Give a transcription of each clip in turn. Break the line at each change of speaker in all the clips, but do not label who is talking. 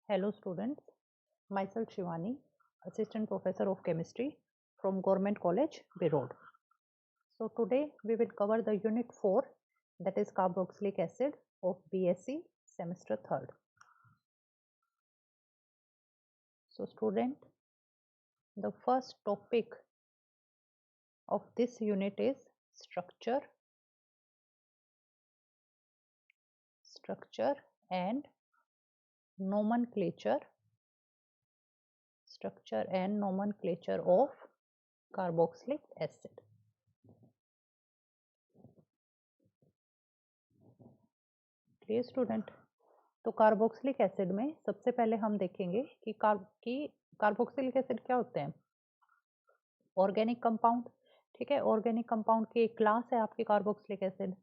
Hello students, myself Shivani, Assistant Professor of Chemistry from Government College, Beroad. So today we will cover the Unit 4, that is carboxylic acid of BSc semester 3rd. So student, the first topic of this unit is structure and nomenclature of carboxylic acid. Clear student? तो carboxylic acid में सबसे पहले हम देखेंगे कि carboxylic acid क्या होते हैं। ऑर्गेनिक कंपाउंड, ठीक है। ऑर्गेनिक कंपाउंड की एक क्लास है आपकी कार्बोक्सिलिक एसिड।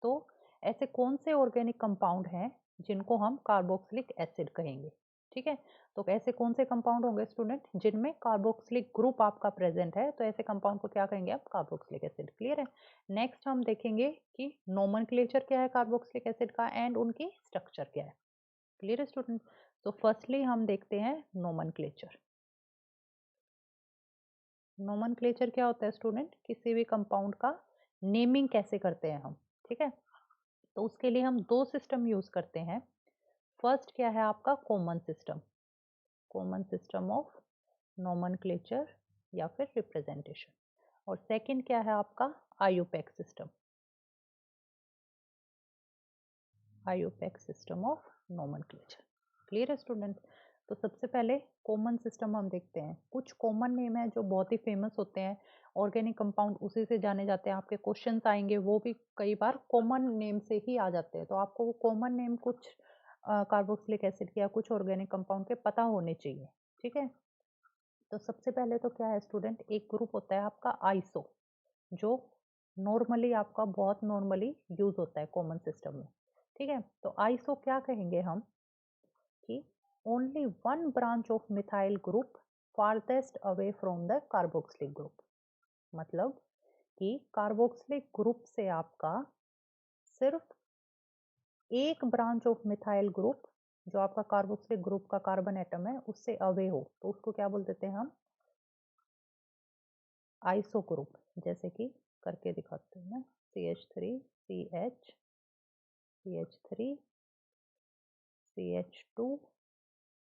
तो ऐसे कौन से ऑर्गेनिक कंपाउंड हैं जिनको हम कार्बोक्सिलिक एसिड कहेंगे, ठीक है। तो ऐसे कौन से कंपाउंड होंगे स्टूडेंट जिनमें कार्बोक्सिलिक ग्रुप आपका प्रेजेंट है, तो ऐसे कंपाउंड को क्या कहेंगे आप? Carboxylic acid. क्लियर है? नेक्स्ट हम देखेंगे कि नोमेनक्लेचर क्या है कार्बोक्सिलिक एसिड का एंड उनकी स्ट्रक्चर क्या है। क्लियर है स्टूडेंट? तो फर्स्टली हम देखते हैं नोमेनक्लेचर। नोमेनक्लेचर क्या होता है स्टूडेंट? किसी भी कंपाउंड का नेमिंग कैसे करते हैं हम, ठीक है। तो उसके लिए हम दो सिस्टम यूज करते हैं। फर्स्ट क्या है आपका? कॉमन सिस्टम ऑफ नोमेनक्लेचर या फिर रिप्रेजेंटेशन। और सेकंड क्या है आपका? IUPAC system of nomenclature. Clear है स्टूडेंट? तो सबसे पहले कॉमन सिस्टम हम देखते हैं। कुछ कॉमन नेम है जो बहुत ही फेमस होते हैं, ऑर्गेनिक कंपाउंड उसी से जाने जाते हैं। आपके क्वेश्चंस आएंगे वो भी कई बार कॉमन नेम से ही आ जाते हैं, तो आपको वो कॉमन नेम कुछ कार्बोक्सिलिक एसिड के या कुछ ऑर्गेनिक कंपाउंड के पता होने चाहिए, ठीक है। तो सबसे पहले तो क्या है स्टूडेंट, एक ग्रुप होता है आपका आइसो, जो नॉर्मली आपका बहुत नॉर्मली यूज होता है कॉमन सिस्टम में, ठीक है। तो आइसो क्या कहेंगे हम कि only one branch of methyl group farthest away from the carboxylic group. मतलब कि कार्बोक्सिलिक ग्रुप से आपका सिर्फ एक ब्रांच ऑफ मिथाइल ग्रुप जो आपका कार्बोक्सिलिक ग्रुप का कार्बन एटम है उससे अवे हो, तो उसको क्या बोल देते हैं हम? Iso group. जैसे कि करके दिखाते हैं ना, CH3 CH CH3 CH2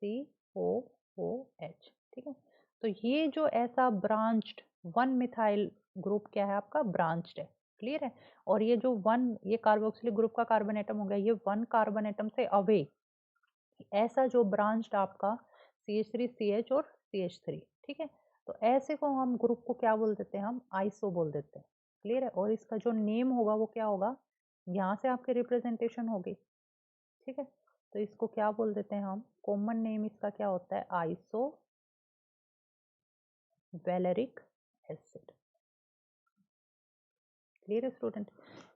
COOH, ठीक है। तो ये जो ऐसा ब्रांच्ड वन मिथाइल ग्रुप क्या है आपका? ब्रांच्ड है। क्लियर है? और ये जो ये कार्बोक्सिलिक ग्रुप का कार्बन एटम हो गया, ये वन कार्बन एटम से अवे ऐसा जो ब्रांच्ड आपका CH3 CH और CH3, ठीक है। तो ऐसे को हम ग्रुप को क्या बोल देते हैं? हम आइसो बोल देते हैं। क्लियर है? और इसका जो नेम होगा वो क्या होगा? यहाँ से आपकी रिप्रेजेंटेशन होगी, ठीक है। तो इसको क्या बोल देते हैं हम? कॉमन नेम इसका क्या होता है? Iso valeric acid. क्लियर है स्टूडेंट?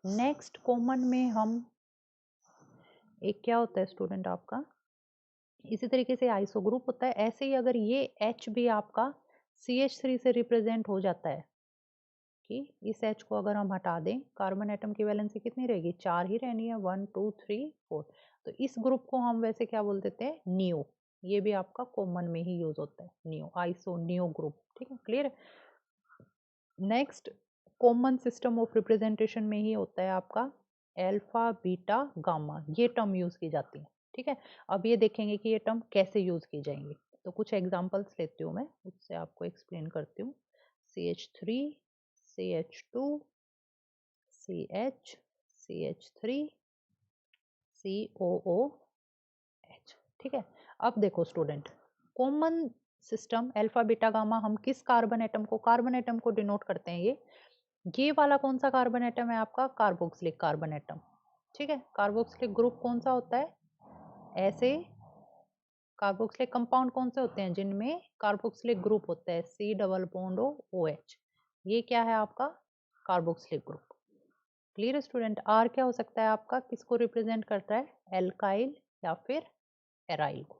नेक्स्ट कॉमन में हम एक क्या होता है स्टूडेंट आपका, इसी तरीके से आइसो ग्रुप होता है। ऐसे ही अगर ये H भी आपका CH3 से रिप्रेजेंट हो जाता है कि इस H को अगर हम हटा दें, कार्बन एटम की वैलेंसी कितनी रहेगी? 4 ही रहनी है, 1 2 3 4। तो इस ग्रुप को हम वैसे क्या बोल देते हैं? नियो। ये भी आपका कॉमन में ही यूज होता है, नियो, आइसो नियो ग्रुप, ठीक है। क्लियर है? Next common system of representation में ही होता है आपका अल्फा बीटा गामा, ये टर्म यूज की जाती है, ठीक है। अब ये देखेंगे कि ये टर्म कैसे यूज की जाएंगी। तो कुछ एग्जांपल्स लेती हूँ मैं, उससे आपको एक्सप्लेन करती हूँ। CH3 CH2 CH CH3 COOH, ठीक है। अब देखो student, common system alpha beta gamma, हम किस कार्बन एटम को डिनोट करते हैं? ये वाला कौन सा कार्बन एटम है आपका? कार्बोक्सिलिक कार्बन एटम, ठीक है। कार्बोक्सिलिक ग्रुप कौन सा होता है? ऐसे कार्बोक्सिलिक कंपाउंड कौन से होते हैं जिनमें कार्बोक्सिलिक ग्रुप होता है? C double bond OH। ये क्या है आपका? Carboxylic group. Clear student? R क्या हो सकता है आपका? किसको रिप्रेजेंट करता है? एल्काइल या फिर एराइल को।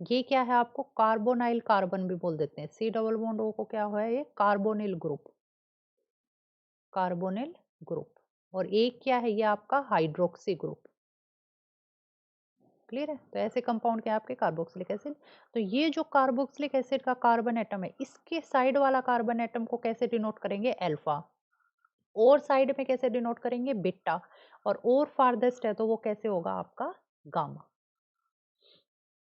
ये क्या है आपको? कार्बोनाइल कार्बन भी बोल देते हैं। C डबल बॉन्ड O को क्या है? ये कार्बोनिल ग्रुप। और एक क्या है? ये आपका हाइड्रोक्सी ग्रुप। क्लियर है? तो ऐसे कंपाउंड क्या है आपके कार्बोक्सिलिक एसिड। तो ये जो कार्बोक्सिलिक एसिड का कार्बन एटम है, इसके साइड वाला कार्बन एटम को कैसे डिनोट करेंगे? अल्फा। और साइड में कैसे डिनोट करेंगे? बीटा। और फारदेस्ट है तो वो कैसे होगा आपका? गामा।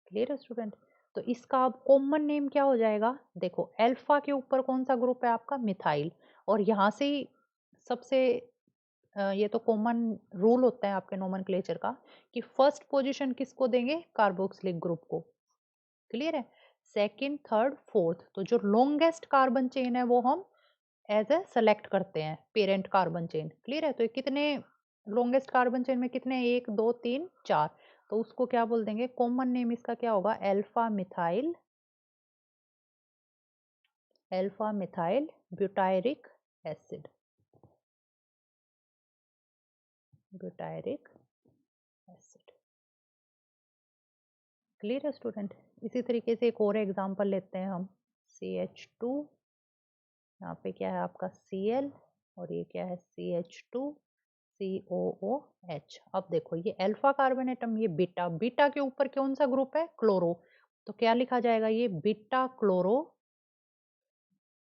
क्लियर है स्टूडेंट? तो इसका अब कॉमन नेम क्या हो जाएगा? देखो अल्फा के ऊपर कौन सा ग्रुप है आपका? मिथाइल। और यहाँ से ही सबसे ये तो कॉमन रूल होता है आपके नोमेनक्लेचर का कि फर्स्ट पोजीशन किसको देंगे? कार्बोक्सिलिक ग्रुप को। क्लियर है? सेकंड, थर्ड, फोर्थ, तो जो लॉन्गेस्ट कार्बन चेन है वो हम एज ए सेलेक्ट करते हैं पेरेंट कार्बन चेन। क्लियर है? तो ये कितने लॉन्गेस्ट कार्बन चेन में कितने? 1 2 3 4। तो उसको क्या बोल देंगे? कॉमन नेम इसका क्या होगा? Alpha methyl butyric acid. Butyric acid. Clear है स्टूडेंट? इसी तरीके से एक और एग्जांपल लेते हैं हम। CH2, यहाँ पे क्या है आपका? Cl, और ये क्या है? CH2 COOH। अब देखो ये अल्फा कार्बन एटम, ये बीटा। बीटा के ऊपर कौन सा ग्रुप है? क्लोरो। तो क्या लिखा जाएगा? ये बीटा क्लोरो।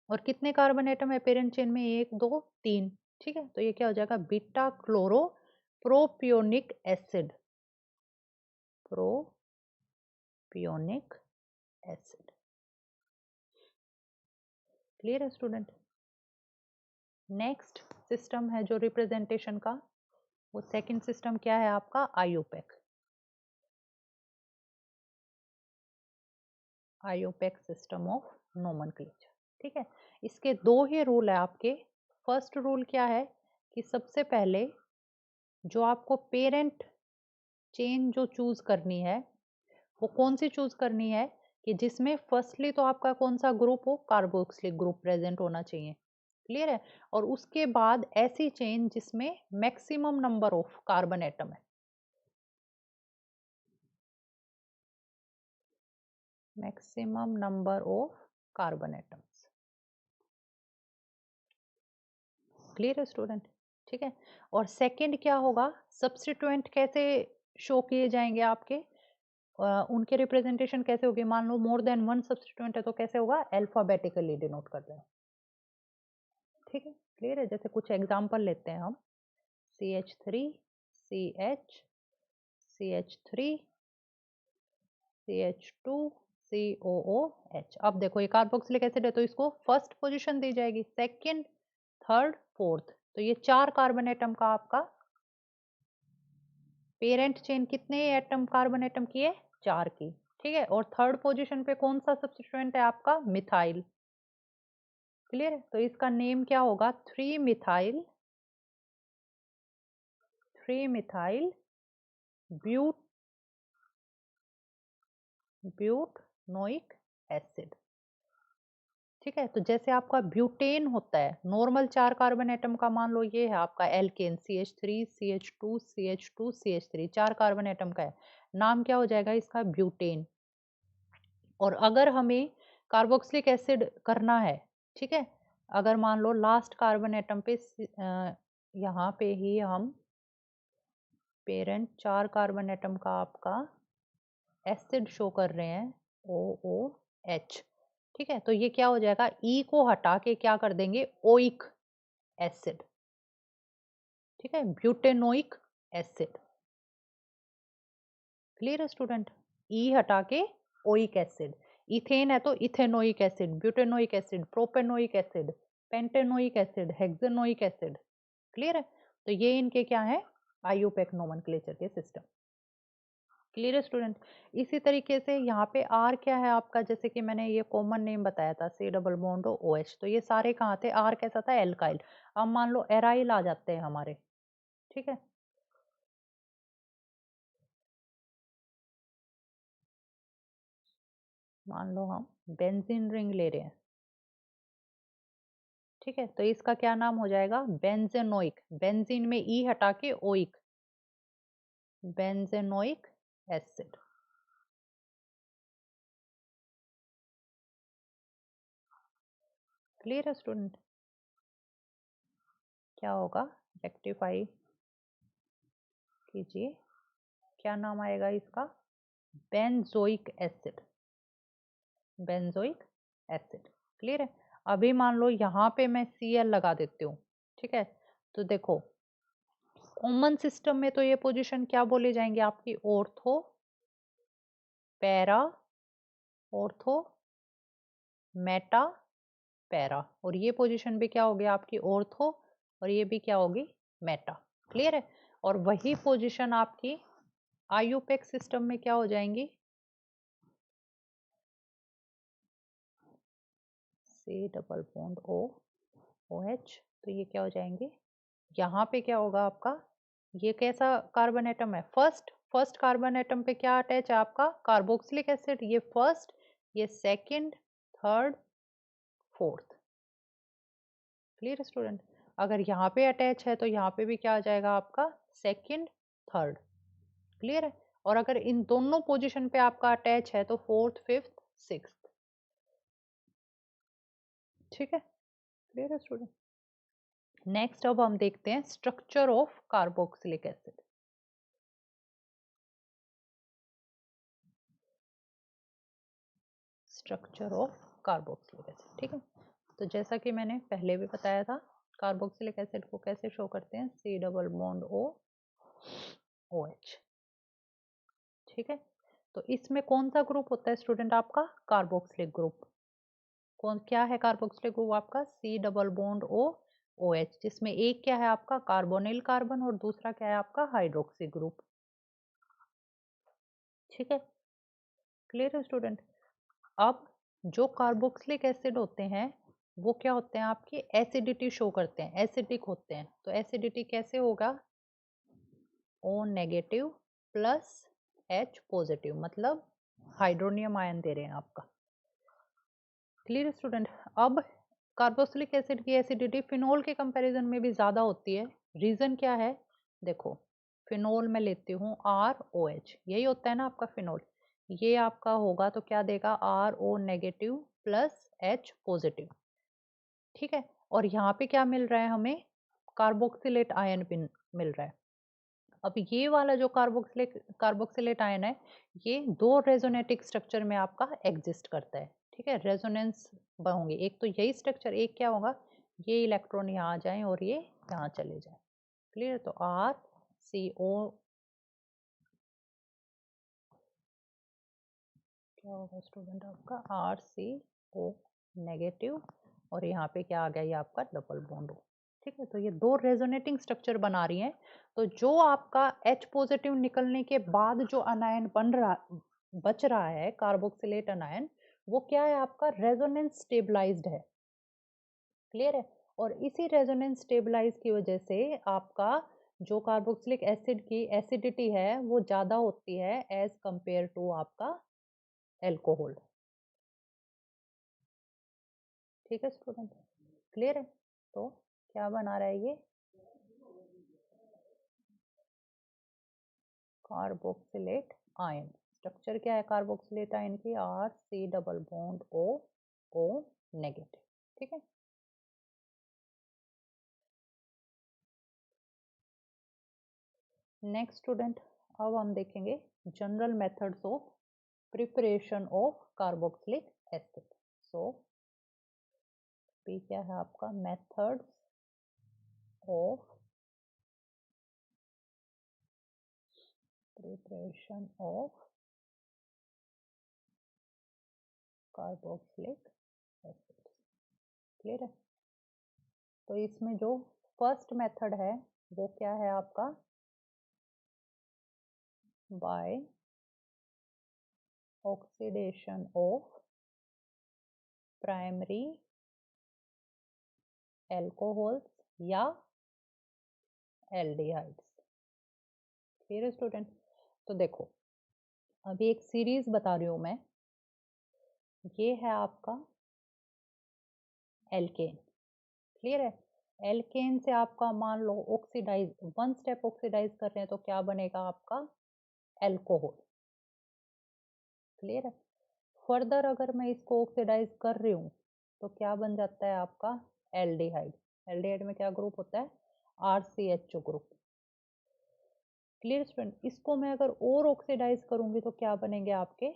और कितने कार्बन एटम है पेरेंट चेन में? 1 2 3। ठीक है, तो ये क्या हो जाएगा? Beta chloro propionic acid. Propionic acid. Clear है स्टूडेंट? नेक्स्ट सिस्टम है जो रिप्रेजेंटेशन का, वो सेकंड सिस्टम क्या है आपका? IUPAC. IUPAC system of nomenclature. ठीक है, इसके दो ही रूल है आपके। फर्स्ट रूल क्या है कि सबसे पहले जो आपको पेरेंट चेन जो चूज करनी है वो कौन सी चूज करनी है कि जिसमें फर्स्टली तो आपका कौन सा ग्रुप हो? कार्बोक्सिलिक ग्रुप प्रेजेंट होना चाहिए। क्लियर है? और उसके बाद ऐसी चेन जिसमें maximum number of carbon atom है। Maximum number of carbon atoms. Clear है स्टूडेंट? ठीक है, और सेकंड क्या होगा? सब्स्टिट्यूएंट कैसे शो किए जाएंगे आपके? उनके रिप्रेजेंटेशन कैसे होगी? मान लो मोर देन वन सब्स्टिट्यूएंट है तो कैसे होगा? अल्फाबेटिकली डिनोट कर रहे हैं। ठीक है, क्लियर है? जैसे कुछ एग्जांपल लेते हैं हम। CH3 CH CH3 CH2 COOH। अब देखो ये कार्बोक्सिलिक एसिड है तो इसको फर्स्ट पोजीशन दी जाएगी, सेकंड, थर्ड, फोर्थ। तो ये 4 कार्बन एटम का आपका पेरेंट चेन कितने एटम कार्बन एटम की है? 4 की। ठीक है, और थर्ड पोजीशन पे कौन सा सब्स्टिट्यूएंट है आपका? मिथाइल। क्लियर है? तो इसका नेम क्या होगा? 3 मिथाइल ब्यूटनोइक एसिड। ठीक है, तो जैसे आपका ब्यूटेन होता है नॉर्मल 4 कार्बन एटम का, मान लो ये है आपका alkene CH3 CH2 CH2 CH3, 4 carbon atom का है। नाम क्या हो जाएगा इसका? ब्यूटेन। और अगर हमें कार्बोक्सिलिक एसिड करना है, ठीक है, अगर मान लो लास्ट कार्बन एटम पे यहाँ पे ही हम पेरेंट 4 कार्बन एटम का आपका एसिड शो कर रहे हैं, OOH। ठीक है, तो ये क्या हो जाएगा? ई को हटा के क्या कर देंगे? Oic acid. ठीक है, ब्यूटेनोइक एसिड। क्लियर है स्टूडेंट? ई हटा के ओइक एसिड। इथेन है तो ethanoic acid, butanoic acid, propanoic acid, pentanoic acid, hexanoic acid. Clear है? तो ये इनके क्या है? आईयूपैक नोमेनक्लेचर के सिस्टम। क्लियर है स्टूडेंट? इसी तरीके से यहाँ पे आर क्या है आपका? जैसे कि मैंने ये कॉमन नेम बताया था, C डबल बॉन्ड OH। तो ये सारे कहाँ थे? आर कैसा था? एल्काइल। अब मान लो एराइल आ जाते हैं हमारे। ठीक है, मान लो हम बेंजीन रिंग ले रहे हैं। ठीक है, तो इसका क्या नाम हो जाएगा? बेंजेनोइक। बेंजीन में ई हटा के ओइक, बेंजेनोइक एसिड। क्लियर है स्टूडेंट? क्या होगा? रेक्टिफाई कीजिए, क्या नाम आएगा इसका? Benzoic acid, benzoic acid. Clear है। अभी मान लो यहाँ पे मैं Cl लगा देती हूँ, ठीक है। तो देखो कॉमन सिस्टम में तो ये पोजीशन क्या बोली जाएंगे आपकी, ortho, para, ortho, Meta, para, और ये पोजीशन भी क्या होगी आपकी ऑर्थो, और ये भी क्या होगी मेटा। क्लियर है। और वही पोजीशन आपकी आईयूपेक सिस्टम में क्या हो जाएंगी, C double bond O OH, तो ये क्या हो जाएंगे, यहाँ पे क्या होगा आपका, ये कैसा कार्बन एटम है, फर्स्ट, फर्स्ट कार्बन एटम पे क्या अटैच है आपका कार्बोक्सिलिक एसिड, ये फर्स्ट, ये second, third, fourth. Clear student. अगर यहाँ पे अटैच है तो यहाँ पे भी क्या आ जाएगा आपका सेकंड, थर्ड। क्लियर है। और अगर इन दोनों पोजीशन पे आपका अटैच है तो फोर्थ, फिफ्थ, सिक्स्थ। ठीक है। क्लियर है स्टूडेंट। नेक्स्ट अब हम देखते हैं structure of carboxylic acid. Structure of carboxylic acid, ठीक है। तो जैसा कि मैंने पहले भी बताया था, कार्बोक्सिलिक एसिड को कैसे शो करते हैं, C double bond O OH। ठीक है। तो इसमें कौन सा ग्रुप होता है स्टूडेंट आपका, कार्बोक्सिलिक ग्रुप। कौन क्या है कार्बोक्सिलिक ग्रुप आपका, C double bond O OH, जिसमें एक क्या है आपका कार्बोनिल कार्बन और दूसरा क्या है आपका हाइड्रोक्सी ग्रुप। ठीक है। क्लियर है स्टूडेंट। अब जो कार्बोक्सिलिक एसिड होते हैं वो क्या होते हैं आपकी एसिडिटी शो करते हैं, एसिडिक होते हैं। तो एसिडिटी कैसे होगा, O negative plus H positive, मतलब हाइड्रोनियम आयन दे रहे हैं आपका। Clear student. अब कार्बोक्सिलिक एसिड की एसिडिटी फिनोल के कंपैरिजन में भी ज़्यादा होती है। रीज़न क्या है, देखो फिनोल में लेती हूँ ROH, यही होता है ना आपका फिनोल, ये आपका होगा तो क्या देगा RO negative plus H positive. ठीक है। और यहाँ पे क्या मिल रहा है हमें, कार्बोक्सिलेट आयन भी मिल रहा है। अब ये वाला जो कार्बोक्सिलेट आयन है, ये दो रेजोनेटिक स्ट्रक्चर में आपका एग्जिस्ट करता है। ठीक है। रेजोनेंस होंगे, एक तो यही स्ट्रक्चर, एक क्या होगा, ये इलेक्ट्रॉन यहाँ आ जाए और ये यहाँ चले जाए। क्लियर। तो RCO क्या होगा स्टूडेंट आपका RCO नेगेटिव, और यहाँ पे क्या आ गया, ये आपका डबल बॉन्ड हो। ठीक है। तो ये दो रेजोनेटिंग स्ट्रक्चर बना रही हैं। तो जो आपका H पॉजिटिव निकलने के बाद जो अनायन बच रहा है कार्बोक्सिलेट अनायन, वो क्या है आपका रेजोनेंस स्टेबलाइज्ड है। क्लियर है। और इसी रेजोनेंस स्टेबलाइज की वजह से आपका जो कार्बोक्सिलिक एसिड की एसिडिटी है वो ज्यादा होती है एज कंपेयर टू आपका एल्कोहल। ठीक है स्टूडेंट। क्लियर है। तो क्या बना रहा है ये, कार्बोक्सिलेट आयन। स्ट्रक्चर क्या है कार्बोक्सिलेट आयन की, RC double bond O negative. ठीक है। नेक्स्ट स्टूडेंट, अब हम देखेंगे general methods of preparation of carboxylic acid. So P क्या है आपका, methods of preparation of carboxylic acid. Clear है। तो इसमें जो फर्स्ट मेथड है वो क्या है आपका, by oxidation of primary alcohols या एल्डिहाइड्स। क्लियर है स्टूडेंट। तो देखो अभी एक सीरीज बता रही हूं मैं, ये है आपका एल्केन। क्लियर है। एल्केन से आपका मान लो ऑक्सीडाइज, वन स्टेप ऑक्सीडाइज कर रहे हैं तो क्या बनेगा आपका एल्कोहल। क्लियर है। फर्दर अगर मैं इसको ऑक्सीडाइज कर रही हूँ तो क्या बन जाता है आपका एल्डिहाइड। एल्डिहाइड में क्या ग्रुप होता है, RCHO ग्रुप। Clear student? इसको मैं अगर और ऑक्सीडाइज करूंगी तो क्या बनेंगे आपके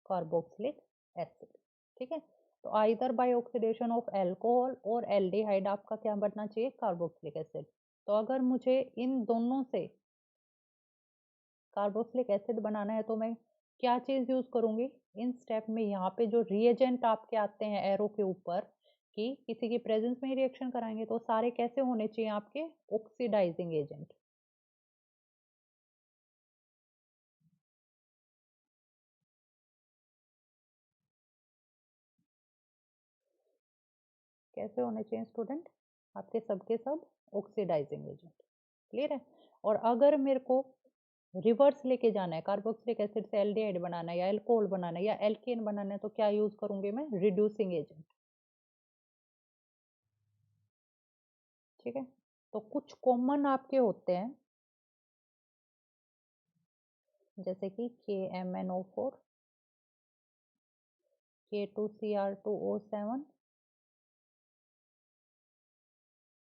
कार्बोक्सिलिक एसिड। ठीक है, तो either bye oxidation of alcohol और एल्डिहाइड आपका क्या बनना चाहिए, कार्बोक्सिलिक एसिड। तो अगर मुझे इन दोनों से कार्बोक्सिलिक एसिड बनाना है तो मैं क्या चीज यूज करूंगी इन स्टेप में, यहाँ पे जो रिएजेंट आपके आते हैं एरो के ऊपर कि किसी की प्रेजेंस में ही रिएक्शन कराएंगे, तो सारे कैसे होने चाहिए आपके, ऑक्सीडाइजिंग एजेंट। कैसे होने चाहिए स्टूडेंट, आपके सबके सब ऑक्सीडाइजिंग एजेंट। क्लियर है? और अगर मेरे को रिवर्स लेके जाना है, कार्बोक्सिलिक एसिड से एल्डिहाइड बनाना है या एल्कोहल बनाना है या एल्केन बनाना है, तो क्या यूज करूंगी मैं, रिड्यूसिंग एजेंट। ठीक है, तो कुछ कॉमन आपके होते हैं जैसे कि KMnO4, K2Cr2O7,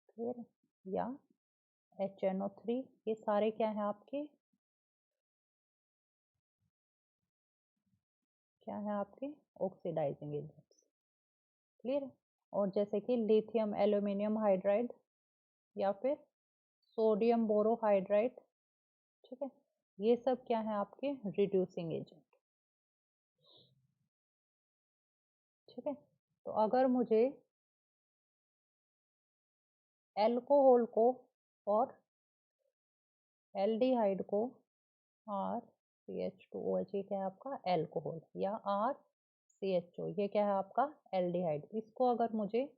क्लियर है, या HNO3, ये सारे क्या है आपके, क्या है आपके ऑक्सीडाइजिंग एजेंट्स। क्लियर है? और जैसे कि लिथियम एल्यूमिनियम हाइड्राइड या फिर सोडियम बोरोहाइड्राइड, ठीक है, ये सब क्या है आपके रिड्यूसिंग एजेंट। ठीक है, तो अगर मुझे एल्कोहल को और एल्डिहाइड को, RCH2OH, ये क्या है आपका एल्कोहल, या RCHO, ये क्या है आपका एल्डिहाइड, इसको अगर मुझे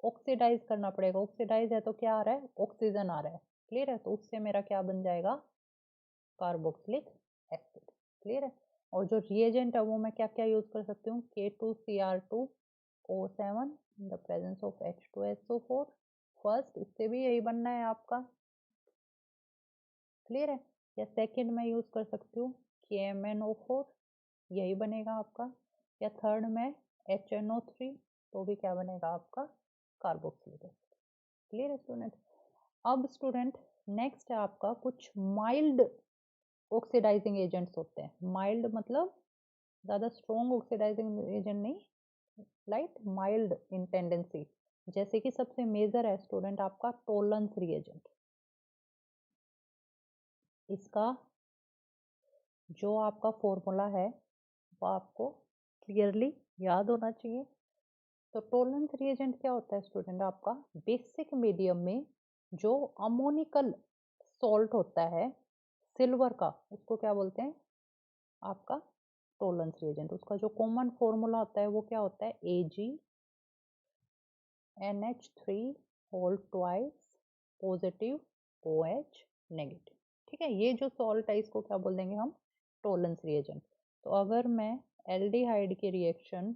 ऑक्सीडाइज करना पड़ेगा, ऑक्सीडाइज है तो क्या आ रहा है, ऑक्सीजन आ रहा है। क्लियर है? तो उससे मेरा क्या बन जाएगा, कार्बोक्सिलिक एसिड। क्लियर है? और जो रिएजेंट है वो मैं क्या क्या यूज कर सकती हूँ, K2Cr2O7 in the presence of H2SO4, first इससे भी यही बनना है आपका। क्लियर है? या सेकंड में यूज कर सकती हूँ KMnO4, यही बनेगा आपका, या थर्ड में HNO3, तो भी क्या बनेगा आपका कार्बोक्सिलिक एसिड। क्लियर है स्टूडेंट? अब स्टूडेंट नेक्स्ट है आपका कुछ माइल्ड ऑक्सीडाइजिंग एजेंट्स होते हैं। माइल्ड मतलब ज्यादा स्ट्रॉन्ग ऑक्सीडाइजिंग एजेंट नहीं, लाइट माइल्ड इन टेंडेंसी। जैसे कि सबसे मेजर है स्टूडेंट आपका टोलेंस रिएजेंट। इसका जो आपका फॉर्मूला है वो आपको क्लियरली याद होना चाहिए। तो टोलेंस रिएजेंट क्या होता है स्टूडेंट, आपका बेसिक मीडियम में जो अमोनिकल सॉल्ट होता है सिल्वर का, उसको क्या बोलते हैं आपका टोलेंस रिएजेंट। उसका जो कॉमन फॉर्मूला होता है वो क्या होता है, AgNH3 whole twice positive OH negative. ठीक है, ये जो सॉल्ट है इसको क्या बोल देंगे हम, टोलेंस रिएजेंट। तो अगर मैं एल्डिहाइड की रिएक्शन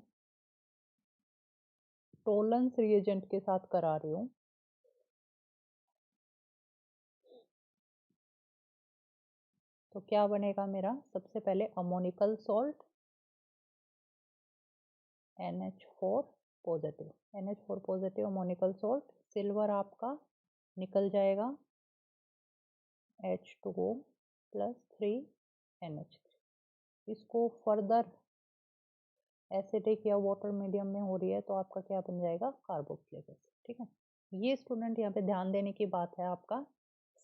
टोलेंस रिएजेंट के साथ करा रही हूँ, तो क्या बनेगा मेरा, सबसे पहले ammoniacal salt NH4 positive, NH4 positive ammoniacal salt, silver आपका निकल जाएगा H2O प्लस 3NH3। इसको फर्दर एसिडिक या वाटर मीडियम में हो रही है तो आपका क्या बन जाएगा, कार्बोक्सिलिक एसिड। ठीक है, ये स्टूडेंट यहाँ पे ध्यान देने की बात है, आपका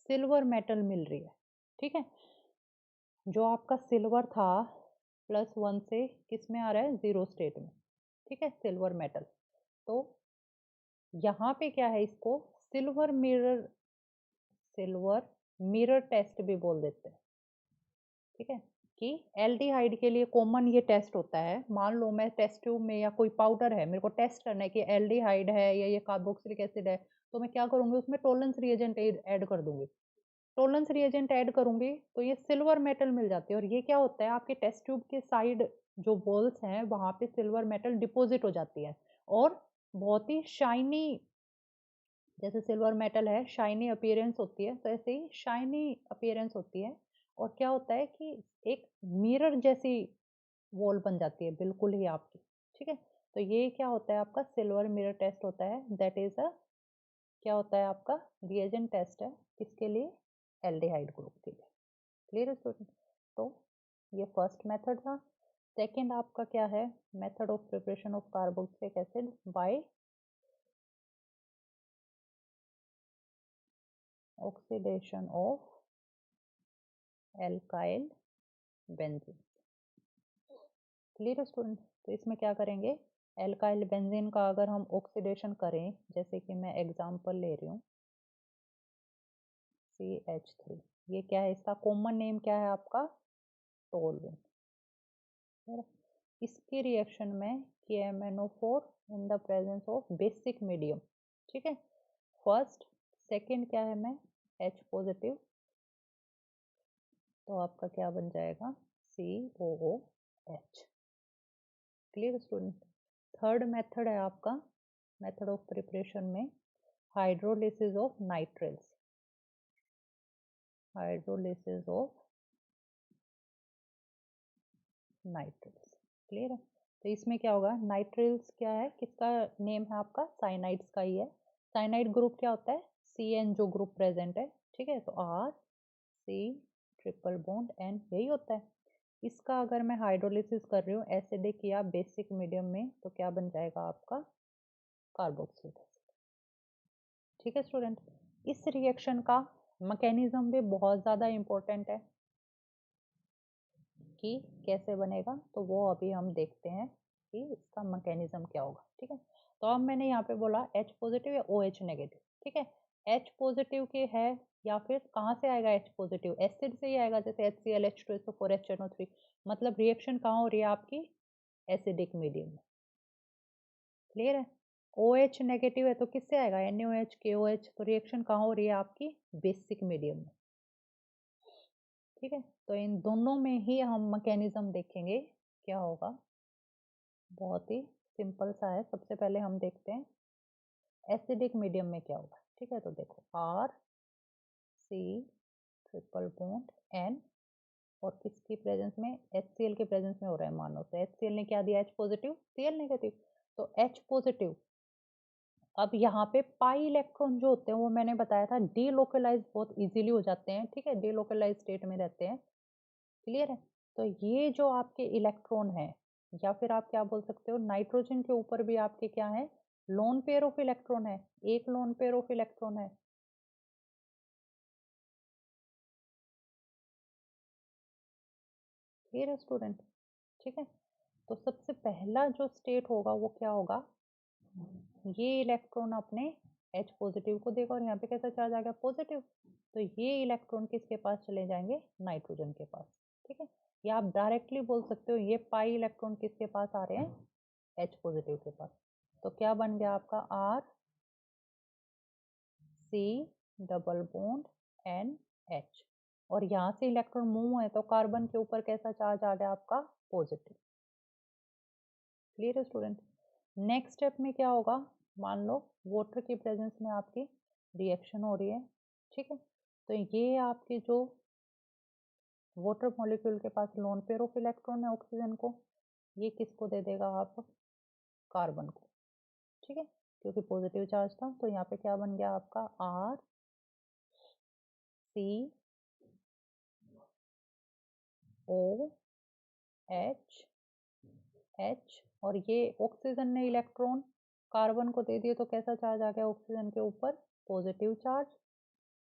सिल्वर मेटल मिल रही है। ठीक है, जो आपका सिल्वर था +1 से किस में आ रहा है, 0 स्टेट में। ठीक है, सिल्वर मेटल। तो यहाँ पे क्या है, इसको सिल्वर मिरर टेस्ट भी बोल देते हैं। ठीक है, कि एल्डिहाइड के लिए कॉमन ये टेस्ट होता है। मान लो मैं टेस्ट ट्यूब में या कोई पाउडर है, मेरे को टेस्ट करना है कि एल्डिहाइड है या ये कार्बोक्सिलिक एसिड है, तो मैं क्या करूंगी, उसमें टोलेंस रिएजेंट ऐड कर दूंगी। टोलेंस रिएजेंट ऐड करूंगी तो ये सिल्वर मेटल मिल जाती है, और ये क्या होता है आपके टेस्ट ट्यूब के साइड जो वॉल्स हैं वहां पे सिल्वर मेटल डिपॉजिट हो जाती है, और बहुत ही शाइनी, जैसे सिल्वर मेटल है शाइनी अपीयरेंस होती है, तो ऐसे ही शाइनी अपीयरेंस होती है। और क्या होता है कि एक मिरर जैसी वॉल बन जाती है बिल्कुल ही आपकी। ठीक है, तो ये क्या होता है आपका सिल्वर मिरर टेस्ट होता है, दैट इज अ क्या होता है आपका रिएजेंट टेस्ट है, किसके लिए, एल्डिहाइड ग्रुप के लिए। क्लियर है स्टूडेंट? तो ये फर्स्ट मेथड था। सेकेंड आपका क्या है, method of preparation of carboxylic acid by oxidation of alkyl benzene. Clear है स्टूडेंट? तो इसमें क्या करेंगे, एल्काइल बेंजीन का अगर हम ऑक्सीडेशन करें, जैसे कि मैं एग्जांपल ले रही हूँ CH3, ये क्या है, इसका कॉमन नेम क्या है आपका, टोलुइन। इसके रिएक्शन में KMnO4 in the presence of basic medium, ठीक है, फर्स्ट सेकंड क्या है मैं H पॉजिटिव, तो आपका क्या बन जाएगा COOH। Clear student? Third method है आपका मेथड ऑफ प्रिपरेशन में hydrolysis of nitriles, hydrolysis of nitriles. Clear है? तो इसमें क्या होगा, नाइट्रेल्स क्या है, किसका नेम है आपका, साइनाइड्स का ही है। साइनाइड ग्रुप क्या होता है, CN जो ग्रुप प्रेजेंट है, ठीक है, तो RC ट्रिपल बॉन्ड N यही होता है। इसका अगर मैं हाइड्रोलिसिस कर रही हूँ एसिडिक या बेसिक मीडियम में, तो क्या बन जाएगा आपका कार्बोक्सिलिक एसिड। ठीक है स्टूडेंट? इस रिएक्शन का मैकेनिज्म भी बहुत ज़्यादा इम्पोर्टेंट है कि कैसे बनेगा, तो वो अभी हम देखते हैं कि इसका मैकेनिज्म क्या होगा। ठीक है, तो अब मैंने यहाँ पे बोला H पॉजिटिव या OH नेगेटिव, ठीक है, H पॉजिटिव के है या फिर कहाँ से आएगा H पॉजिटिव, एसिड से ही आएगा, जैसे HCl H2SO4 मतलब रिएक्शन कहाँ हो रही है आपकी, एसिडिक मीडियम में। क्लियर है? OH नेगेटिव है तो किससे आएगा, NaOH KOH, तो रिएक्शन कहाँ हो रही है आपकी, बेसिक मीडियम में। ठीक है, तो इन दोनों में ही हम मैकेनिज्म देखेंगे क्या होगा, बहुत ही सिंपल सा है। सबसे पहले हम देखते हैं एसिडिक मीडियम में क्या होगा। ठीक है, तो देखो RC ट्रिपल बॉन्ड N और किसकी प्रेजेंस में, HCl के प्रेजेंस में हो रहा है मानो, तो HCl ने क्या दिया, H पॉजिटिव Cl नेगेटिव, तो H पॉजिटिव। अब यहाँ पे पाई इलेक्ट्रॉन जो होते हैं वो मैंने बताया था डीलोकलाइज बहुत इजीली हो जाते हैं, ठीक है, डीलोकलाइज स्टेट में रहते हैं। क्लियर है? तो ये जो आपके इलेक्ट्रॉन है, या फिर आप क्या बोल सकते हो, नाइट्रोजन के ऊपर भी आपके क्या है, लोन पेयर ऑफ इलेक्ट्रॉन है, एक लोन पेयर ऑफ इलेक्ट्रॉन है। क्लियर है स्टूडेंट? ठीक है, तो सबसे पहला जो स्टेट होगा वो क्या होगा, ये इलेक्ट्रॉन अपने H पॉजिटिव को देगा और यहाँ पे कैसा चार्ज आ गया, पॉजिटिव, तो ये इलेक्ट्रॉन किसके पास चले जाएंगे, नाइट्रोजन के पास। ठीक है, या आप डायरेक्टली बोल सकते हो ये पाई इलेक्ट्रॉन किसके पास आ रहे हैं, H पॉजिटिव के पास। तो क्या बन गया आपका RC डबल बॉन्ड NH, और यहाँ से इलेक्ट्रॉन मूव है तो कार्बन के ऊपर कैसा चार्ज आ गया आपका, पॉजिटिव। क्लियर है स्टूडेंट? नेक्स्ट स्टेप में क्या होगा, मान लो वाटर की प्रेजेंस में आपकी रिएक्शन हो रही है, ठीक है, तो ये आपके जो वाटर मॉलिक्यूल के पास लोन पेयर ऑफ इलेक्ट्रॉन है ऑक्सीजन को, ये किसको दे देगा आप, कार्बन को। ठीक है, क्योंकि पॉजिटिव चार्ज था, तो यहाँ पे क्या बन गया आपका RCOH, और ये ऑक्सीजन ने इलेक्ट्रॉन कार्बन को दे दिए तो कैसा चार्ज आ गया ऑक्सीजन के ऊपर, पॉजिटिव चार्ज,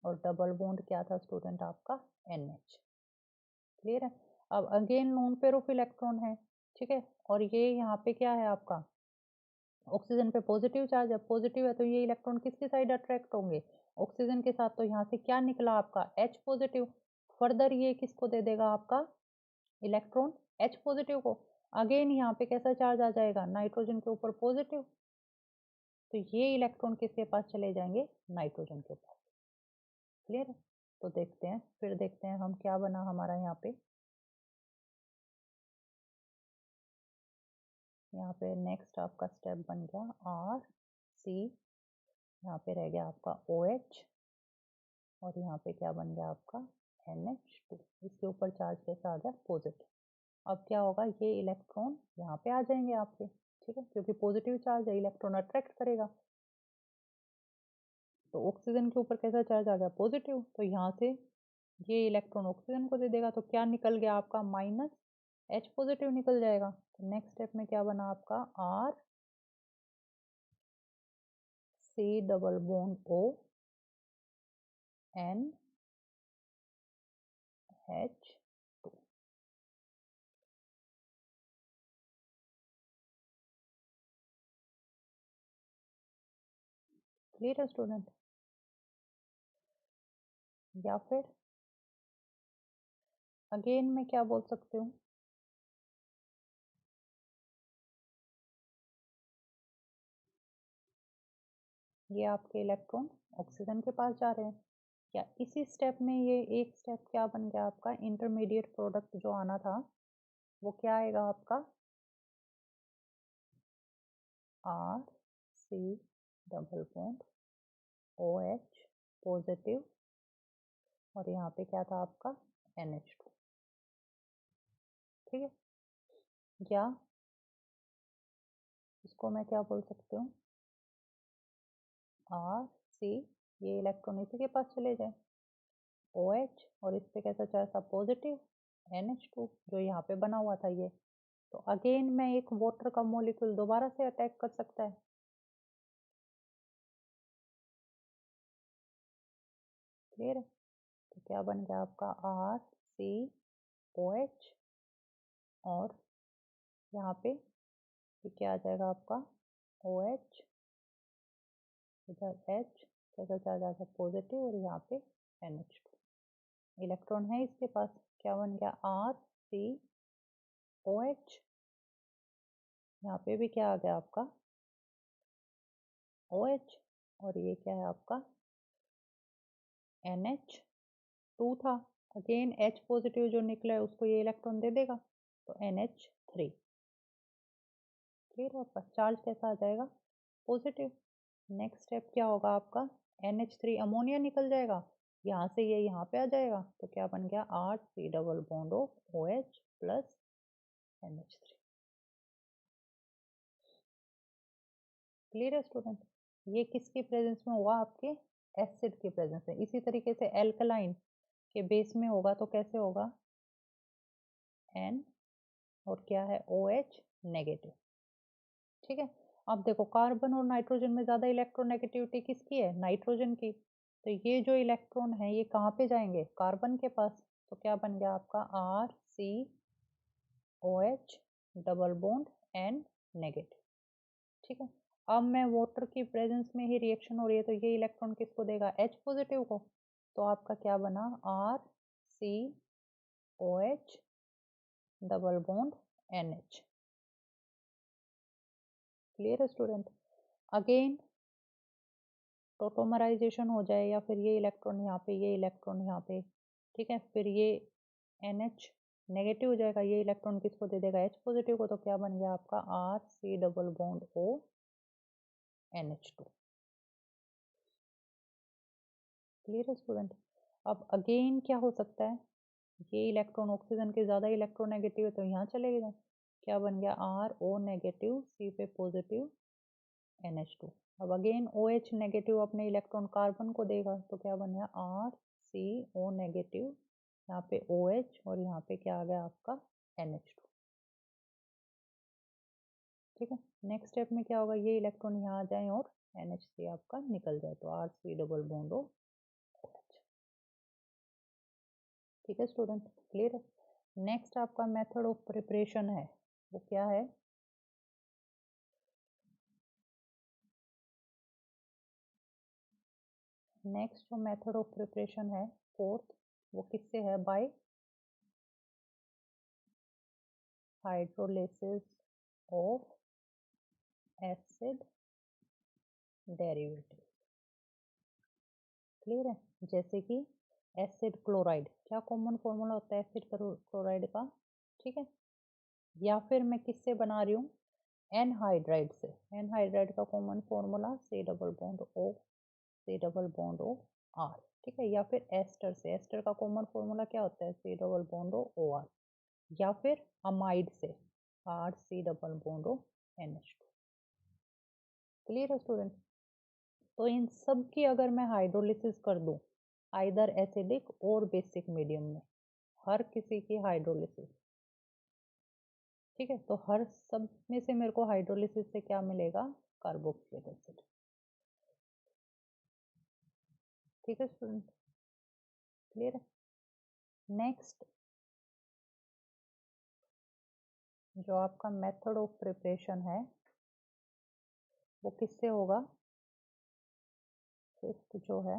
और डबल बॉन्ड क्या था स्टूडेंट आपका, NH। क्लियर है? अब again lone pair of electron है, ठीक है, और ये यहाँ पे क्या है आपका, ऑक्सीजन पे पॉजिटिव चार्ज है, पॉजिटिव है तो ये इलेक्ट्रॉन किसकी साइड अट्रैक्ट होंगे, ऑक्सीजन के साथ, तो यहाँ से क्या निकला आपका H पॉजिटिव। फर्दर ये किसको दे देगा आपका इलेक्ट्रॉन, H पॉजिटिव को, अगेन यहाँ पे कैसा चार्ज आ जाएगा, नाइट्रोजन के ऊपर पॉजिटिव, तो ये इलेक्ट्रॉन किसके पास चले जाएंगे, नाइट्रोजन के पास। क्लियर है? तो देखते हैं, फिर देखते हैं हम क्या बना हमारा यहाँ पे, यहाँ पे नेक्स्ट आपका स्टेप बन गया RC, यहाँ पे रह गया आपका OH, और यहाँ पे क्या बन गया आपका NH2, इसके ऊपर चार्ज कैसा आ गया, पॉजिटिव। अब क्या होगा, ये इलेक्ट्रॉन यहाँ पे आ जाएंगे आपके, ठीक है, क्योंकि पॉजिटिव चार्ज है, इलेक्ट्रॉन अट्रैक्ट करेगा, तो ऑक्सीजन के ऊपर कैसा चार्ज आ गया, पॉजिटिव, तो यहाँ से ये इलेक्ट्रॉन ऑक्सीजन को दे देगा, तो क्या निकल गया आपका, माइनस H पॉजिटिव निकल जाएगा। तो नेक्स्ट स्टेप में क्या बना आपका, R C double bond O N H2। Clear है स्टूडेंट? या फिर अगेन मैं क्या बोल सकती हूँ, ये आपके इलेक्ट्रॉन ऑक्सीजन के पास जा रहे हैं, या इसी स्टेप में ये एक स्टेप क्या बन गया आपका, इंटरमीडिएट प्रोडक्ट जो आना था वो क्या आएगा आपका, R C double bond O H positive, और यहाँ पे क्या था आपका NH2। ठीक है, या इसको मैं क्या बोल सकती हूँ, आर सी, ये इलेक्ट्रॉन इसी के पास चले जाए, OH और इस पे कैसा चाहे था पॉजिटिव, NH2 जो यहाँ पे बना हुआ था ये। तो अगेन मैं एक वाटर का मॉलिक्यूल दोबारा से अटैक कर सकता है। क्लियर है? तो क्या बन गया आपका, RCOH, और यहाँ पे ये क्या आ जाएगा आपका, OH, इधर H कैसा चार्ज आ गया पॉजिटिव, और यहाँ पे NH2 इलेक्ट्रॉन है इसके पास। क्या बन गया, RCOH, यहाँ पे भी क्या आ गया आपका OH, और ये क्या है आपका NH2 था। अगेन H पॉजिटिव जो निकला है उसको ये इलेक्ट्रॉन दे देगा, तो NH3। क्लियर है? आपका चार्ज कैसा आ जाएगा, पॉजिटिव। नेक्स्ट स्टेप क्या होगा आपका, NH3 अमोनिया निकल जाएगा, यहाँ से ये यहाँ पे आ जाएगा, तो क्या बन गया, RC double bond of OH plus NH3। Clear है स्टूडेंट? ये किसकी प्रेजेंस में हुआ, आपके एसिड की प्रेजेंस में। इसी तरीके से एल्कलाइन के बेस में होगा तो कैसे होगा, N और क्या है OH नेगेटिव। ठीक है, अब देखो कार्बन और नाइट्रोजन में ज्यादा इलेक्ट्रोनेगेटिविटी किसकी है, नाइट्रोजन की। तो ये जो इलेक्ट्रॉन है ये कहाँ पे जाएंगे, कार्बन के पास। तो क्या बन गया आपका, RCOH double bond N negative. ठीक है, अब मैं वाटर की प्रेजेंस में ही रिएक्शन हो रही है, तो ये इलेक्ट्रॉन किसको देगा, H पॉजिटिव को। तो आपका क्या बना, RCOH double bond NH। Clear है स्टूडेंट? अगेन टोटोमराइजेशन हो जाए, या फिर ये इलेक्ट्रॉन यहाँ पे, ये इलेक्ट्रॉन यहाँ पे, ठीक है, फिर ये NH नेगेटिव हो जाएगा, ये इलेक्ट्रॉन किसको दे देगा, H पॉजिटिव को। तो क्या बन गया आपका, RC double bond O NH2। Clear है स्टूडेंट? अब अगेन क्या हो सकता है, ये इलेक्ट्रॉन ऑक्सीजन के ज्यादा इलेक्ट्रोनेगेटिव है तो यहाँ चले गए, क्या बन गया, RO नेगेटिव C पे पॉजिटिव NH2। अब अगेन OH नेगेटिव अपने इलेक्ट्रॉन कार्बन को देगा, तो क्या बन गया, RCO नेगेटिव, यहाँ पे OH, और यहाँ पे क्या आ गया आपका NH2। ठीक है, नेक्स्ट स्टेप में क्या होगा, ये इलेक्ट्रॉन यहाँ आ जाए और NH3 आपका निकल जाए, तो RC डबल बॉन्ड OH। ठीक है स्टूडेंट, क्लियर है? नेक्स्ट आपका मेथड ऑफ प्रिपरेशन है, वो क्या है, नेक्स्ट जो मेथड ऑफ प्रिपरेशन है फोर्थ, वो किससे है, bye hydrolysis of acid derivative. Clear है? जैसे कि एसिड क्लोराइड, क्या कॉमन फॉर्मूला होता है एसिड क्लोराइड का, ठीक है, या फिर मैं किससे बना रही हूँ, एनहाइड्राइड से। एनहाइड्राइड का common formula C double bond O, C double bond O R। ठीक है, या फिर एस्टर से, एस्टर का कॉमन फॉर्मूला क्या होता है, C double bond O OR, या फिर अमाइड से, RC double bond O NH2। Clear है स्टूडेंट? तो इन सब की अगर मैं हाइड्रोलिसिस कर दूं, आइदर एसिडिक और बेसिक मीडियम में, हर किसी की हाइड्रोलिसिस। ठीक है, तो हर सब में से मेरे को हाइड्रोलिसिस से क्या मिलेगा, कार्बोक्सिलिक एसिड। ठीक है स्टूडेंट, क्लियर है। नेक्स्ट जो आपका मेथड ऑफ प्रिपरेशन है वो किससे होगा, फिफ्थ जो है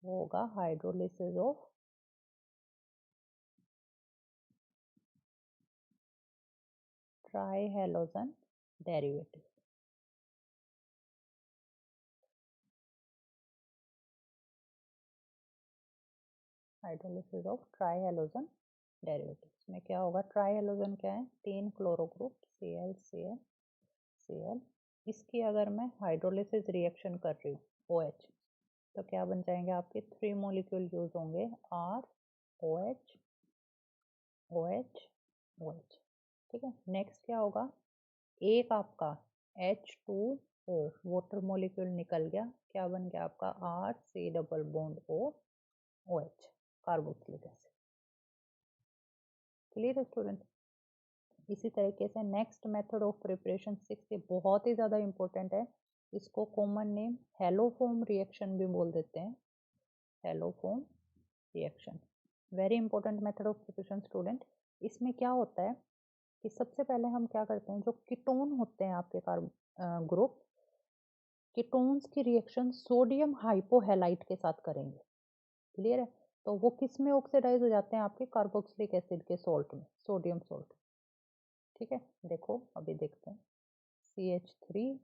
वो होगा hydrolysis of trihalogen derivative. Hydrolysis of trihalogen derivative में क्या होगा, ट्राइहैलोजन क्या है, 3 chloro group Cl Cl Cl, इसकी अगर मैं हाइड्रोलिसिस रिएक्शन कर रही हूँ OH, तो क्या बन जाएंगे आपके 3 मॉलिक्यूल यूज होंगे, R OH OH OH। ठीक है, नेक्स्ट क्या होगा, एक आपका H2O वाटर मॉलिक्यूल निकल गया, क्या बन गया आपका RC double bond O OH, carboxylic acid. Clear है स्टूडेंट। इसी तरीके से नेक्स्ट मेथड ऑफ प्रिपरेशन 6 ये बहुत ही ज़्यादा इंपॉर्टेंट है, इसको कॉमन नेम हेलोफॉर्म रिएक्शन भी बोल देते हैं, haloform reaction. Very important method of preparation student. इसमें क्या होता है कि सबसे पहले हम क्या करते हैं, जो कीटोन होते हैं आपके ग्रुप, कीटोन्स की रिएक्शन सोडियम हाइपोहैलाइड के साथ करेंगे। क्लियर है, तो वो किस में ऑक्सीडाइज हो जाते हैं, आपके कार्बोक्सिलिक एसिड के सॉल्ट में, सोडियम सॉल्ट। ठीक है, देखो अभी देखते हैं, CH3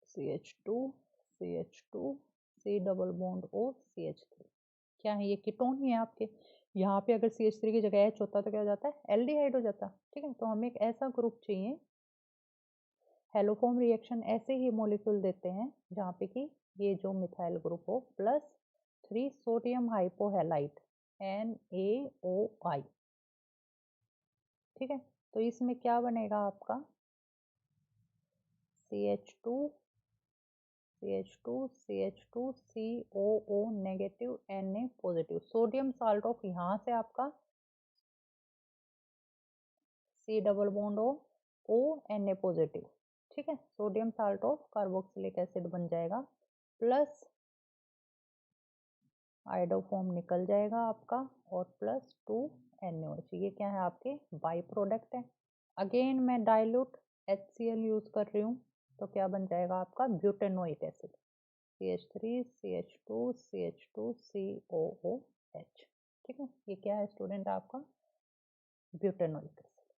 CH2 CH2 C double bond O CH3, क्या है ये, कीटोन ही है आपके। यहाँ पे अगर CH3 की जगह H होता तो क्या हो जाता है, एल्डिहाइड हो जाता। ठीक है, तो हमें एक ऐसा ग्रुप चाहिए, हेलोफॉर्म रिएक्शन ऐसे ही मॉलिक्यूल देते हैं जहाँ पे कि ये जो मिथाइल ग्रुप हो प्लस 3 सोडियम हाइपोहैलाइड NaOI। ठीक है, तो इसमें क्या बनेगा आपका CH2 CH2 CH2 COO negative Na positive, sodium salt of यहाँ से आपका C double bond O Na positive. ठीक है, sodium salt of carboxylic acid बन जाएगा, प्लस आयोडोफॉर्म निकल जाएगा आपका, और प्लस 2 NaOH, ये क्या है आपके बाई प्रोडक्ट है। अगेन मैं डाइल्यूट HCl यूज कर रही हूँ, तो क्या बन जाएगा आपका butanoic acid, CH3 CH2 CH2 COOH। ठीक है, ये क्या है स्टूडेंट आपका ब्यूटेनोइक एसिड।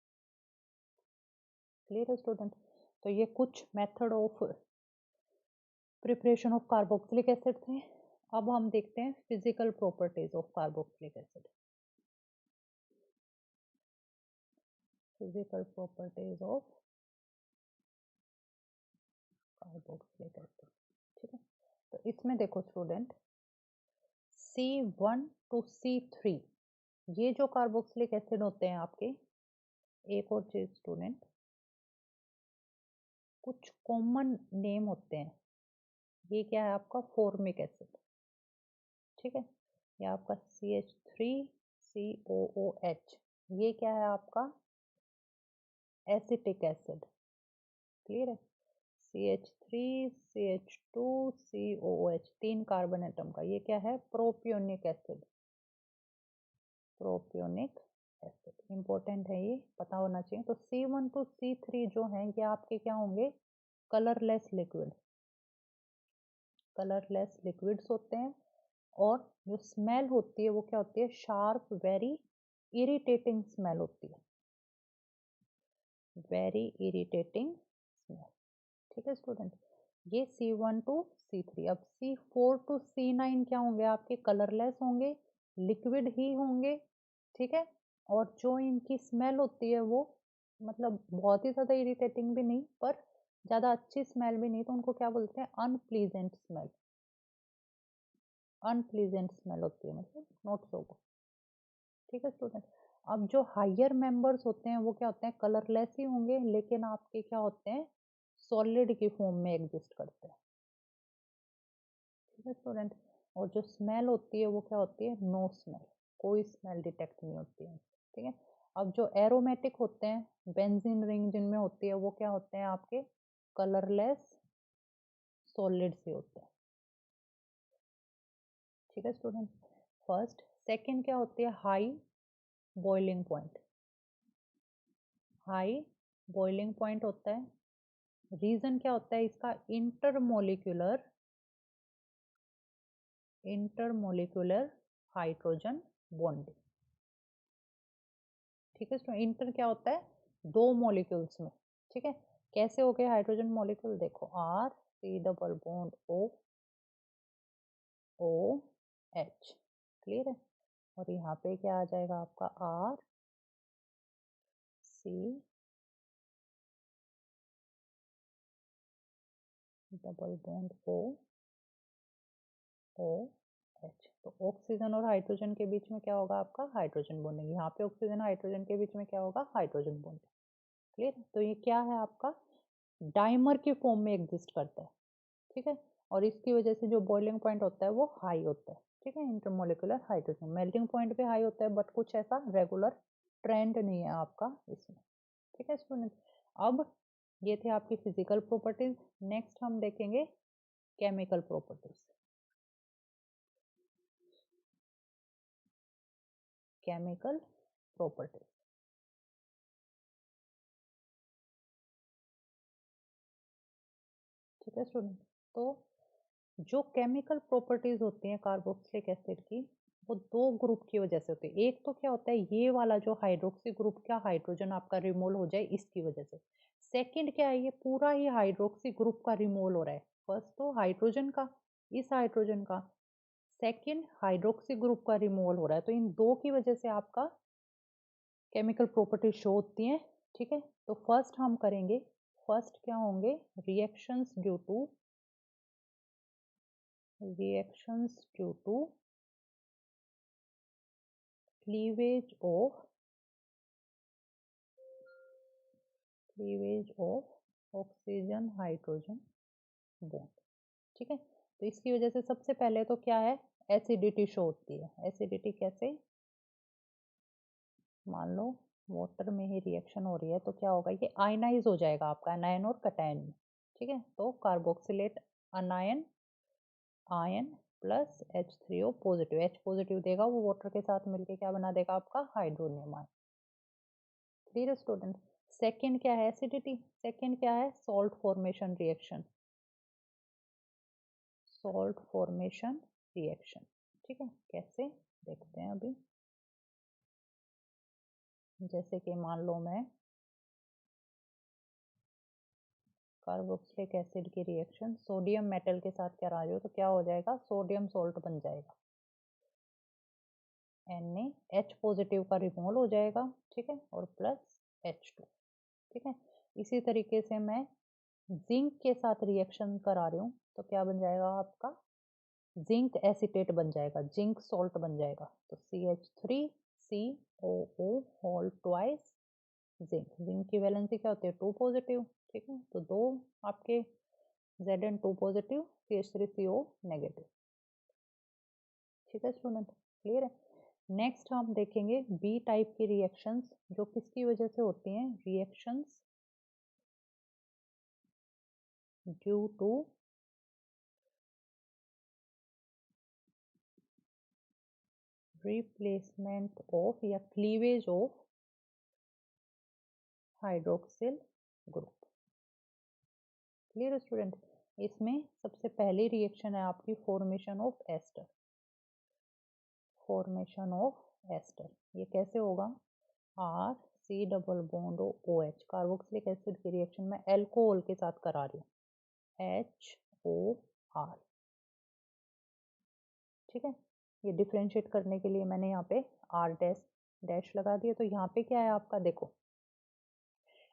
क्लियर है स्टूडेंट। तो ये कुछ method of preparation of carboxylic acid थे। अब हम देखते हैं physical properties of carboxylic acid. Physical properties of carboxylic acid. ठीक है, तो इसमें देखो स्टूडेंट, C1 to C3 ये जो कार्बोक्सिलिक एसिड होते हैं आपके, एक और चीज स्टूडेंट, कुछ कॉमन नेम होते हैं, ये क्या है आपका फॉर्मिक एसिड। ठीक है, ये आपका CH3COOH, ये क्या है आपका एसिटिक एसिड। क्लियर है, CH3CH2COOH 3 कार्बन एटम का, ये क्या है propionic acid. Propionic acid important है, ये पता होना चाहिए। तो C1 to C3 जो है ये आपके क्या होंगे, कलरलेस लिक्विड, कलरलेस लिक्विड्स होते हैं, और जो स्मेल होती है वो क्या होती है, शार्प वेरी इरिटेटिंग स्मेल होती है, वेरी इरिटेटिंग स्मेल। ठीक है स्टूडेंट, ये C1 to C3। अब C4 to C9 क्या होंगे आपके, कलरलेस होंगे, लिक्विड ही होंगे। ठीक है, और जो इनकी स्मेल होती है वो मतलब बहुत ही ज़्यादा इरिटेटिंग भी नहीं, पर ज़्यादा अच्छी स्मेल भी नहीं, तो उनको क्या बोलते हैं, अनप्लीजेंट स्मेल। अनप्लीजेंट स्मेल होती है, मतलब नॉट सो गुड। ठीक है स्टूडेंट, अब जो हायर मेंबर्स होते हैं वो क्या होते हैं, कलरलेस ही होंगे, लेकिन आपके क्या होते हैं, सॉलिड की फॉर्म में एग्जिस्ट करते हैं। ठीक है स्टूडेंट, और जो स्मेल होती है वो क्या होती है, नो स्मेल, कोई स्मेल डिटेक्ट नहीं होती है, ठीक है। अब जो एरोमेटिक होते हैं बेंजीन रिंग जिनमें होती है वो क्या होते हैं आपके, कलरलेस सॉलिड से होते हैं, ठीक है स्टूडेंट। फर्स्ट, सेकंड क्या होती है, high boiling point, high boiling point होता है। रीजन क्या होता है इसका, इंटरमोलिकुलर हाइड्रोजन बॉन्डिंग, ठीक है। तो इंटर क्या होता है, दो मॉलिक्यूल्स में, ठीक है। कैसे हो गए हाइड्रोजन मॉलिक्यूल, देखो R C double bond O, O H, clear है। और यहाँ पे क्या आ जाएगा आपका, R C double bond O, O H. तो ऑक्सीजन और हाइड्रोजन के बीच में क्या होगा आपका, हाइड्रोजन बॉन्डिंग। यहाँ पे ऑक्सीजन हाइड्रोजन के बीच में क्या होगा, हाइड्रोजन बॉन्डिंग, क्लियर। तो ये क्या है आपका, डाइमर के फॉर्म में एग्जिस्ट करता है, ठीक है। और इसकी वजह से जो बॉइलिंग पॉइंट होता है वो हाई होता है, ठीक है। इंटरमोलिकुलर हाइड्रोजन मेल्टिंग पॉइंट भी हाई होता है, बट कुछ ऐसा रेगुलर ट्रेंड नहीं है आपका इसमें, ठीक है स्टूडेंट। अब ये थे आपकी फिजिकल प्रॉपर्टीज। नेक्स्ट हम देखेंगे केमिकल प्रॉपर्टीज, केमिकल प्रॉपर्टीज, ठीक है स्टूडेंट। तो जो केमिकल प्रॉपर्टीज होती हैं कार्बोक्सिलिक एसिड की, वो दो ग्रुप की वजह से होती है। एक तो क्या होता है, ये वाला जो हाइड्रोक्सी ग्रुप का हाइड्रोजन आपका रिमूव हो जाए इसकी वजह से। सेकंड क्या है, ये पूरा ही हाइड्रोक्सी ग्रुप का रिमूव हो रहा है। फर्स्ट तो हाइड्रोजन का, इस हाइड्रोजन का, सेकंड हाइड्रोक्सी ग्रुप का रिमूवल हो रहा है। तो इन दो की वजह से आपका केमिकल प्रॉपर्टीज शो होती हैं, ठीक है। तो फर्स्ट हम करेंगे, फर्स्ट क्या होंगे, reactions due to cleavage of oxygen hydrogen bond, ठीक है। तो इसकी वजह से सबसे पहले तो क्या है, एसिडिटी शो होती है। एसिडिटी कैसे, मान लो वाटर में ही रिएक्शन हो रही है तो क्या होगा, ये आयनाइज हो जाएगा आपका एनायन और कटायन में, ठीक है। तो carboxylate अनायन, ion plus H3O positive, H positive देगा वो वाटर के साथ मिलके क्या बना देगा आपका, hydronium ion, clear student. Second क्या है, एसिडिटी। सेकंड क्या है, salt formation reaction, salt formation reaction, ठीक है। कैसे देखते हैं अभी, जैसे कि मान लो मैं कार्बोक्सिलिक एसिड की रिएक्शन सोडियम मेटल के साथ करा रही हो तो क्या हो जाएगा, सोडियम सोल्ट बन जाएगा, NaH पॉजिटिव का रिमूवल हो जाएगा, ठीक है, और प्लस H2, ठीक है। इसी तरीके से मैं जिंक के साथ रिएक्शन करा रही हूँ तो क्या बन जाएगा आपका, जिंक एसिटेट बन जाएगा, जिंक सॉल्ट बन जाएगा। तो CH3COO whole twice zinc, zinc की वैलेंसी क्या होती है, 2 पॉजिटिव, ठीक है। तो दो आपके Zn2 पॉजिटिव, CH3CO नेगेटिव, ठीक है स्टूडेंट, क्लियर है। नेक्स्ट हम देखेंगे बी टाइप की रिएक्शंस, जो किसकी वजह से होती हैं, reactions due to replacement of या cleavage of hydroxyl group, clear student. इसमें सबसे पहली रिएक्शन है आपकी formation of ester, formation of ester. ये कैसे होगा, R C double bond O H, carboxylic acid की रिएक्शन में एल्कोहल के साथ करा रही हूँ, HOR, ठीक है। ये डिफ्रेंशिएट करने के लिए मैंने यहाँ पे R डैश लगा दिया। तो यहाँ पे क्या है आपका, देखो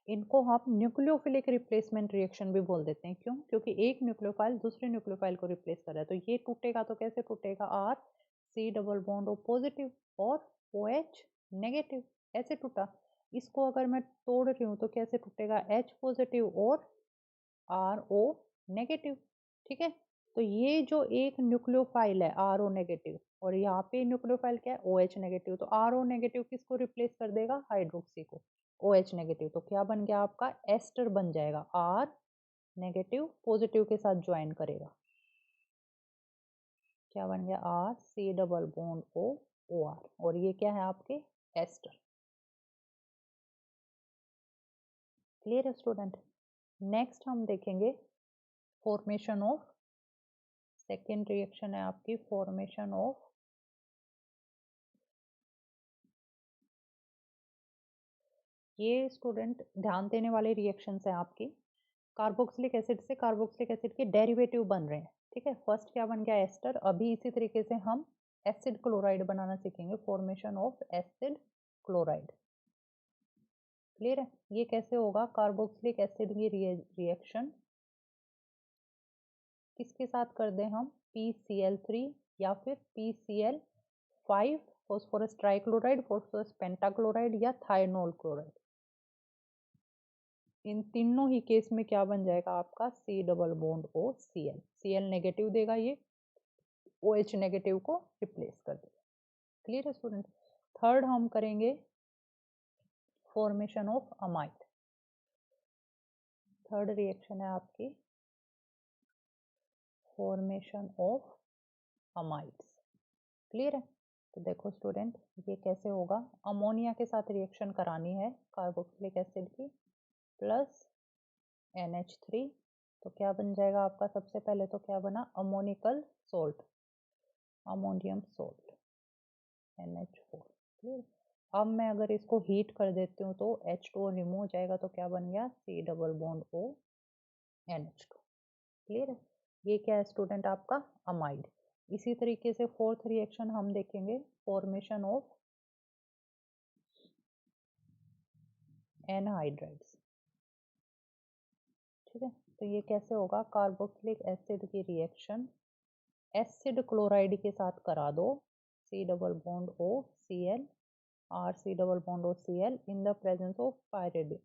इनको हम न्यूक्लियोफिलिक रिप्लेसमेंट रिएक्शन भी बोल देते हैं। क्यों, क्योंकि एक न्यूक्लियोफाइल दूसरे न्यूक्लियोफाइल को रिप्लेस कर रहा है। तो ये टूटेगा तो कैसे टूटेगा, R C double bond O positive और ओ एच नेगेटिव, ऐसे टूटा। इसको अगर मैं तोड़ रही हूँ तो कैसे टूटेगा, H पॉजिटिव और आर ओ नेगेटिव, ठीक है। तो ये जो एक न्यूक्लियोफाइल है RO नेगेटिव और यहाँ पे न्यूक्लियोफाइल क्या है OH नेगेटिव, तो RO नेगेटिव किसको रिप्लेस कर देगा? हाइड्रोक्सी को। OH नेगेटिव तो क्या बन गया आपका? एस्टर बन जाएगा। R नेगेटिव पॉजिटिव के साथ ज्वाइन करेगा, क्या बन गया? R C double bond O OR, और ये क्या है आपके? एस्टर। क्लियर है स्टूडेंट? नेक्स्ट हम देखेंगे फॉर्मेशन ऑफ, सेकेंड रिएक्शन है आपकी फॉर्मेशन ऑफ ये स्टूडेंट ध्यान देने वाले रिएक्शंस हैं आपकी। कार्बोक्सिलिक एसिड से कार्बोक्सिलिक एसिड के डेरिवेटिव बन रहे हैं, ठीक है। फर्स्ट क्या बन गया? एस्टर। अभी इसी तरीके से हम एसिड क्लोराइड बनाना सीखेंगे, formation of acid chloride. Clear है? ये कैसे होगा? कार्बोक्सिलिक एसिड की रिएक्शन किसके साथ कर दें हम? PCl3 या फिर PCl5, phosphorus trichloride, phosphorus pentachloride या थाइनोल क्लोराइड। इन तीनों ही केस में क्या बन जाएगा आपका? C double bond O Cl। Cl negative देगा, ये OH नेगेटिव को रिप्लेस कर देगा। क्लियर है स्टूडेंट? थर्ड हम करेंगे formation of amide. Third reaction है आपकी फॉर्मेशन ऑफ अमाइड्स। क्लियर है? तो देखो स्टूडेंट, ये कैसे होगा? अमोनिया के साथ रिएक्शन करानी है कार्बोक्सिलिक एसिड की, प्लस NH3, तो क्या बन जाएगा आपका? सबसे पहले तो क्या बना? Ammoniacal salt, ammonium salt NH4। Clear? अब मैं अगर इसको हीट कर देती हूँ तो H2O रिमूव हो जाएगा, तो क्या बन गया? C double bond O NH2। Clear है? ये क्या है स्टूडेंट? आपका अमाइड। इसी तरीके से फोर्थ रिएक्शन हम देखेंगे, फॉर्मेशन ऑफ एनहाइड्राइड्स। ठीक है, तो ये कैसे होगा? कार्बोक्सिलिक एसिड की रिएक्शन एसिड क्लोराइड के साथ करा दो, C double bond O Cl, R C double bond O Cl in the presence of pyridine.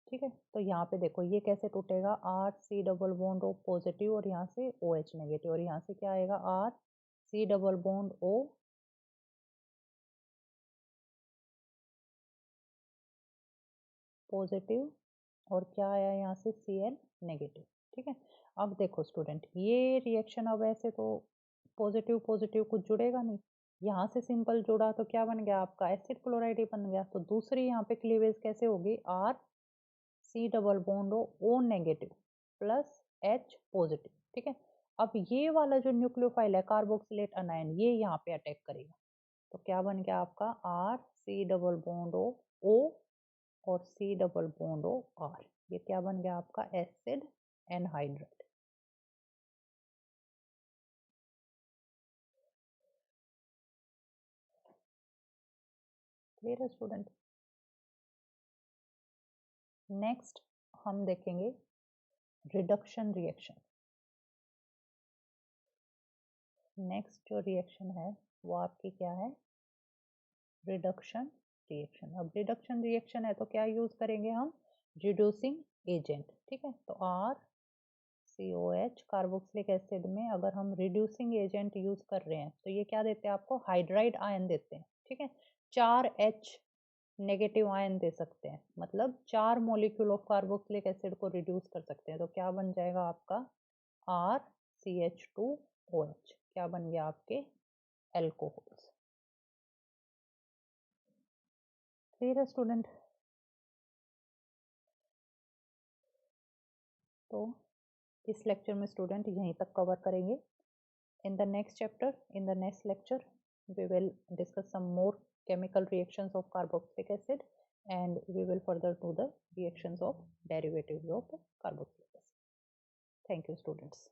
ठीक है, तो यहाँ पे देखो ये कैसे टूटेगा? R C double bond O positive और यहाँ से OH नेगेटिव, और यहाँ से क्या आएगा? R C double bond O positive, और क्या आया यहाँ से? Cl negative. ठीक है, अब देखो स्टूडेंट, ये रिएक्शन अब ऐसे तो पॉजिटिव पॉजिटिव कुछ जुड़ेगा नहीं, यहाँ से सिंपल जुड़ा तो क्या बन गया आपका? एसिड क्लोराइड ही बन गया। तो दूसरी यहाँ पे क्लीवेज कैसे होगी? R C double bond O negative plus H positive. ठीक है, अब ये वाला जो न्यूक्लियोफाइल है कार्बोक्सिलेट अनायन, ये यहाँ पे अटैक करेगा, तो क्या बन गया आपका? R C double bond O और C double bond O R। ये क्या बन गया आपका? Acid anhydride. क्लियर है स्टूडेंट? नेक्स्ट हम देखेंगे रिडक्शन रिएक्शन। नेक्स्ट जो रिएक्शन है वो आपकी क्या है? Reduction reaction. अब रिडक्शन रिएक्शन है तो क्या यूज करेंगे हम? Reducing agent. ठीक है, तो RCOH कार्बोक्सिलिक एसिड में अगर हम रिड्यूसिंग एजेंट यूज कर रहे हैं तो ये क्या देते हैं आपको? हाइड्राइड आयन देते हैं। ठीक है, 4H नेगेटिव आयन दे सकते हैं, मतलब 4 मॉलिक्यूल ऑफ कार्बोक्सिलिक एसिड को रिड्यूस कर सकते हैं, तो क्या बन जाएगा आपका? RCH2OH। क्या बन गया आपके? एल्कोहल्स। क्लियर है स्टूडेंट? तो इस लेक्चर में स्टूडेंट यहीं तक कवर करेंगे। In the next chapter, in the next lecture, we will discuss some more chemical reactions of carboxylic acid, and we will further do the reactions of derivatives of carboxylic acid. Thank you, students.